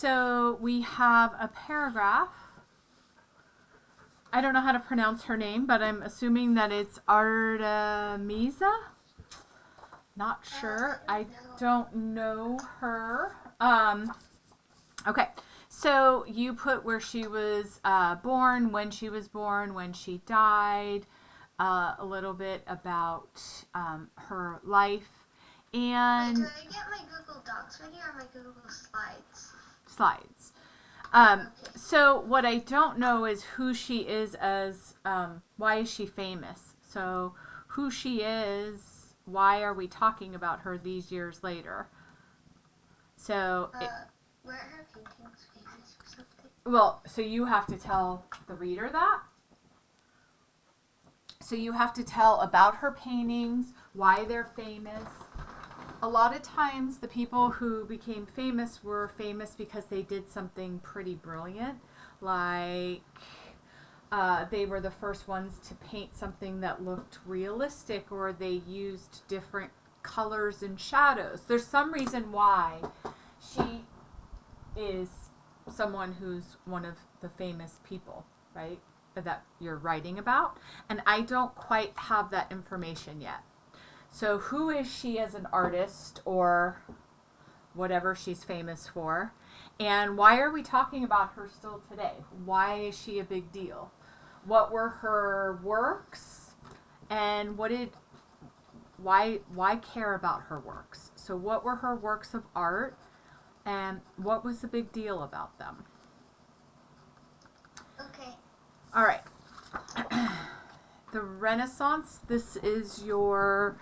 So we have a paragraph. I don't know how to pronounce her name, but I'm assuming that it's Artemisa. Not sure. I don't know her. Okay. So you put where she was born, when she was born, when she died, a little bit about her life, and Wait, do I get my Google Docs ready or my Google Slides? Slides. Okay. So what I don't know is who she is as, why is she famous? So who she is, why are we talking about her these years later? So, Were her paintings famous or something? well, so you have to tell the reader that. So you have to tell about her paintings, why they're famous. A lot of times the people who became famous were famous because they did something pretty brilliant, like they were the first ones to paint something that looked realistic, or they used different colors and shadows. There's some reason why she is someone who's one of the famous people, right, that you're writing about. And I don't quite have that information yet. So who is she as an artist, or whatever she's famous for? And why are we talking about her still today? Why is she a big deal? What were her works? And why care about her works? So what were her works of art? And what was the big deal about them? Okay. All right. The Renaissance, this is your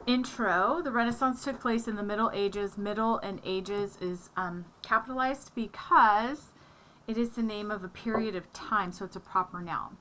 intro. The Renaissance took place in the Middle Ages. Middle and Ages is capitalized because it is the name of a period of time, so it's a proper noun.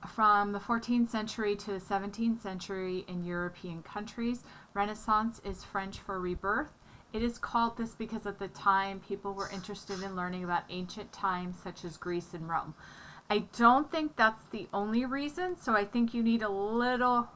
From the 14th century to the 17th century in European countries, Renaissance is French for rebirth. It is called this because at the time people were interested in learning about ancient times such as Greece and Rome. I don't think that's the only reason, so I think you need a little...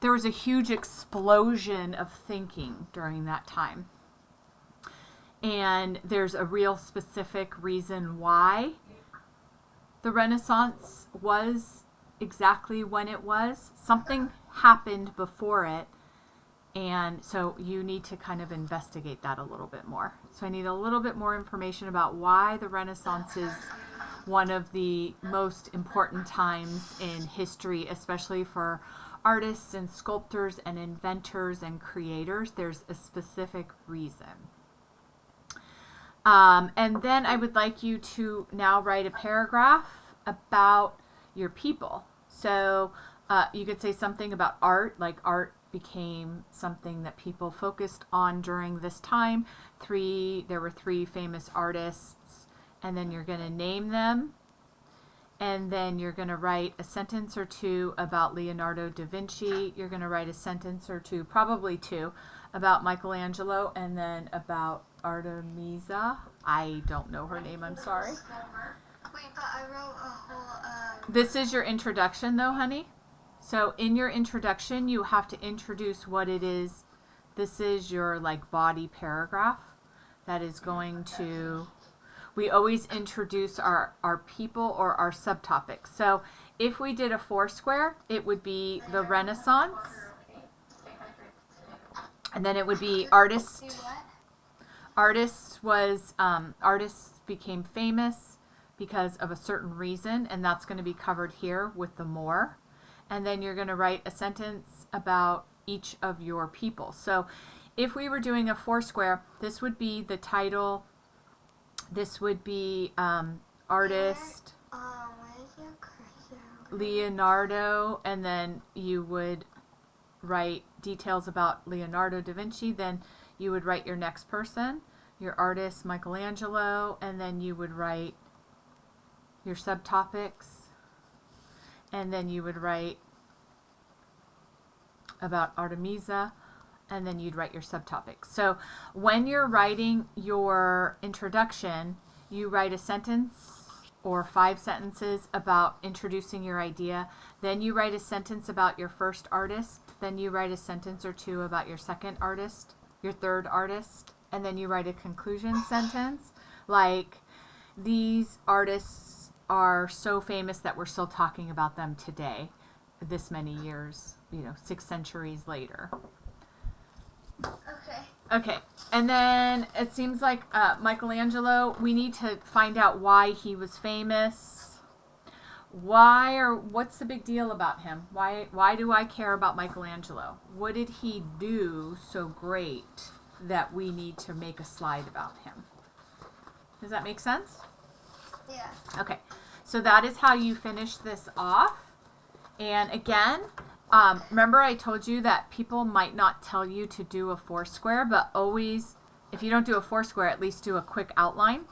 There was a huge explosion of thinking during that time. And there's a real specific reason why the Renaissance was exactly when it was. Something happened before it. And so you need to kind of investigate that a little bit more. So I need a little bit more information about why the Renaissance is one of the most important times in history, especially for artists and sculptors and inventors and creators. There's a specific reason. And then I would like you to now write a paragraph about your people. So you could say something about art, like art became something that people focused on during this time. There were 3 famous artists, and then you're going to name them, and then you're going to write a sentence or 2 about Leonardo da Vinci. You're going to write a sentence or 2, probably 2, about Michelangelo, and then about Artemisa. I don't know her name, I'm sorry. Wait, but I wrote a whole... This is your introduction, though, honey. So in your introduction, you have to introduce what it is. This is your body paragraph that is going to... We always introduce our people or our subtopics. So if we did a 4-square, it would be the Renaissance. And then it would be artist. Artists became famous because of a certain reason, and that's going to be covered here with the more. And then you're going to write a sentence about each of your people. So if we were doing a 4-square, this would be the title. This would be artist, where's your cursor? Leonardo, and then you would write details about Leonardo da Vinci. Then you would write your next person, your artist, Michelangelo, and then you would write your subtopics, and then you would write about Artemisa, and then you'd write your subtopics. So when you're writing your introduction, you write a sentence or 5 sentences about introducing your idea. Then you write a sentence about your first artist. Then you write a sentence or 2 about your second artist, your third artist. and then you write a conclusion sentence like, these artists are so famous that we're still talking about them today, this many years, 6 centuries later. Okay. Okay, and then it seems like Michelangelo, we need to find out why he was famous. What's the big deal about him? Why do I care about Michelangelo? What did he do so great that we need to make a slide about him? Does that make sense? Yeah. Okay, so that is how you finish this off. And again, remember I told you that people might not tell you to do a 4-square, but always, if you don't do a 4-square, at least do a quick outline,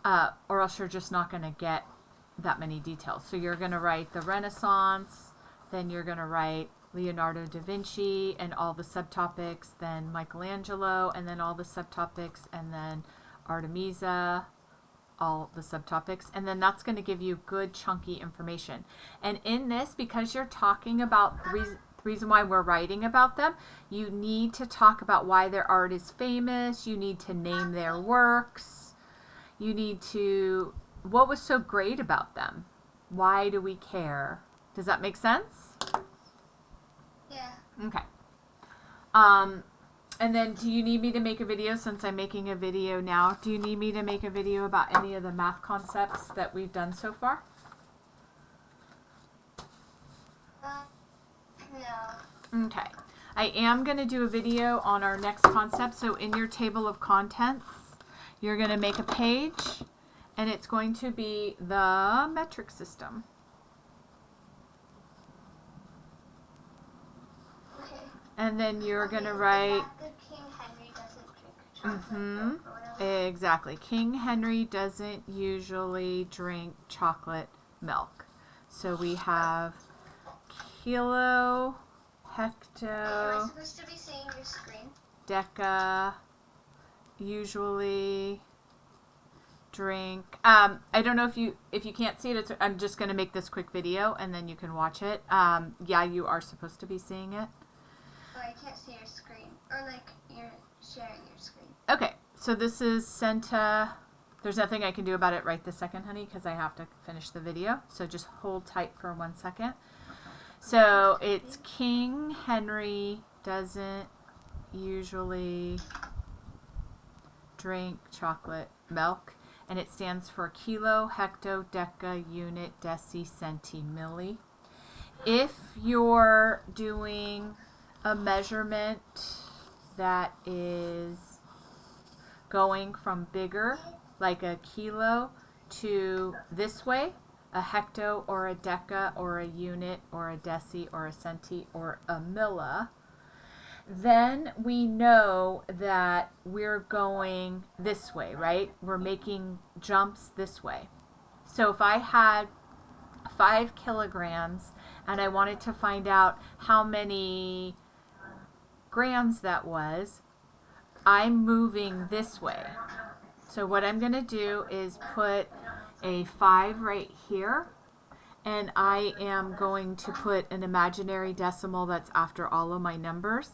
or else you're just not going to get that many details. So you're going to write the Renaissance, then you're going to write Leonardo da Vinci and all the subtopics, then Michelangelo, and then all the subtopics, and then Artemisia, all the subtopics, and then that's going to give you good chunky information. And in this, because you're talking about the reason why we're writing about them, you need to talk about why their art is famous, you need to name their works, you need to, what was so great about them? Why do we care? Does that make sense? Yeah. Okay. And then do you need me to make a video since I'm making a video now? Do you need me to make a video about any of the math concepts that we've done so far? No. Okay. I am going to do a video on our next concept. So in your table of contents, you're going to make a page, and it's going to be the metric system. Okay. And then you're going to write... The King Henry doesn't drink chocolate milk or whatever. Exactly. King Henry doesn't usually drink chocolate milk. So we have kilo, Am I hecto, supposed to be seeing your screen? deca, usually drink. I don't know if you can't see it. I'm just going to make this quick video and then you can watch it. Yeah, you are supposed to be seeing it. Oh, I can't see your screen. Or like you're sharing your screen. Okay, so this is Senta. There's nothing I can do about it right this second, honey, because I have to finish the video. So just hold tight for 1 second. So it's King Henry doesn't usually drink chocolate milk. And it stands for kilo, hecto, deca, unit, deci, centi, milli. If you're doing a measurement that is going from bigger, like a kilo, to this way, a hecto or a deca or a unit or a deci or a centi or a milla, then we know that we're going this way, right? We're making jumps this way. So if I had 5 kilograms and I wanted to find out how many grams that was, I'm moving this way. So what I'm going to do is put a 5 right here, and I am going to put an imaginary decimal that's after all of my numbers.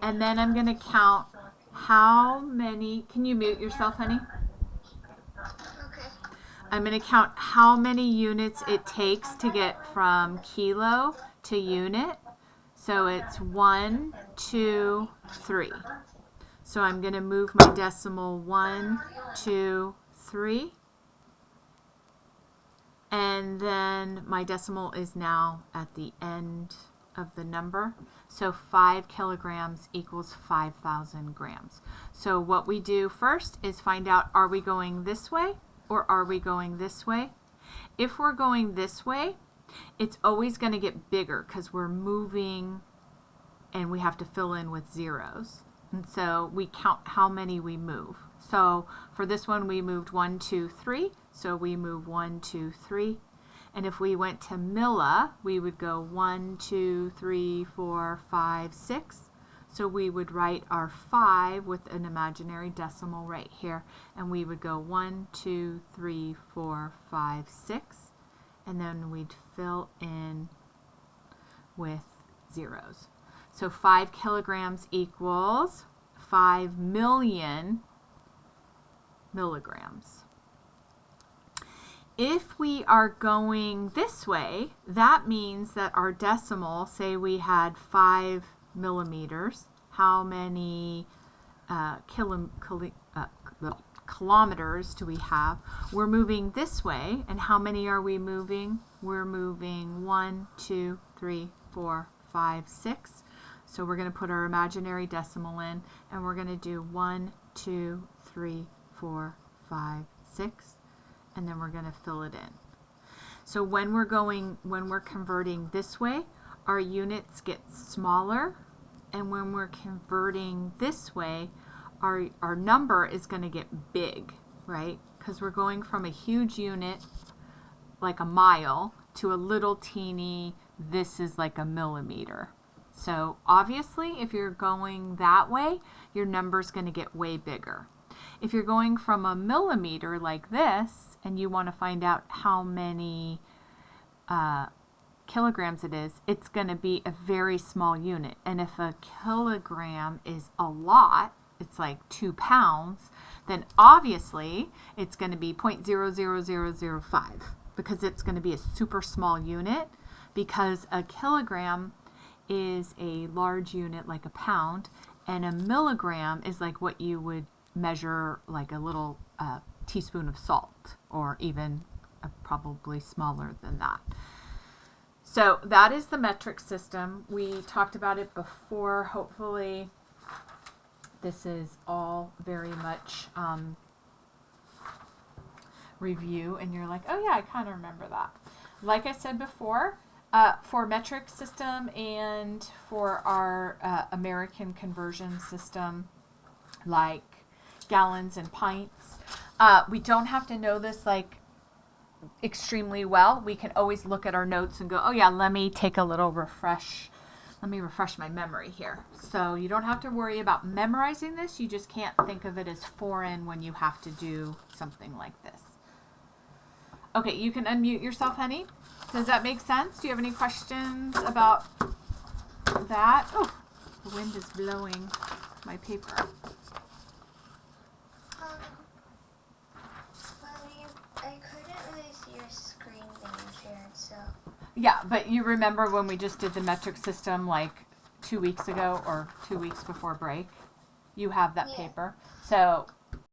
And then I'm going to count how many, can you mute yourself, honey? Okay. I'm going to count how many units it takes to get from kilo to unit. So it's 1, 2, 3. So I'm going to move my decimal 1, 2, 3. And then my decimal is now at the end of the number. So 5 kilograms equals 5,000 grams. So what we do first is find out, are we going this way or are we going this way? If we're going this way, it's always going to get bigger because we're moving and we have to fill in with zeros. And so we count how many we move. So for this one, we moved 1, 2, 3. So we move 1, 2, 3. And if we went to milla, we would go 1, 2, 3, 4, 5, 6. So we would write our 5 with an imaginary decimal right here. And we would go 1, 2, 3, 4, 5, 6. And then we'd fill in with zeros. So 5 kilograms equals 5 million milligrams. If we are going this way, that means that our decimal, say we had 5 millimeters, how many kilometers do we have? We're moving this way, and how many are we moving? We're moving 1, 2, 3, 4, 5, 6. So we're going to put our imaginary decimal in, and we're going to do 1, 2, 3, 4, 5, 6, and then we're going to fill it in. So when we're converting this way, our units get smaller, and when we're converting this way, our number is going to get big, right? Because we're going from a huge unit, like a mile, to a little teeny, this is like a millimeter. So obviously, if you're going that way, your number's going to get way bigger. If you're going from a millimeter like this, and you want to find out how many kilograms it is, it's going to be a very small unit. And if a kilogram is a lot, it's like 2 pounds, then obviously it's going to be 0.00005 because it's going to be a super small unit, because a kilogram is a large unit like a pound, and a milligram is like what you would measure like a little teaspoon of salt, or even probably smaller than that. So that is the metric system. We talked about it before. Hopefully this is all very much review, and you're like, oh yeah, I kind of remember that. Like I said before, for metric system and for our American conversion system, like gallons and pints, we don't have to know this like extremely well. We can always look at our notes and go, oh yeah, let me take a little refresh. Let me refresh my memory here. So you don't have to worry about memorizing this. You just can't think of it as foreign when you have to do something like this. Okay, you can unmute yourself, honey. Does that make sense? Do you have any questions about that? Oh, the wind is blowing my paper. I couldn't really see your screen being shared, so. Yeah, but you remember when we just did the metric system like 2 weeks ago or 2 weeks before break? You have that paper. So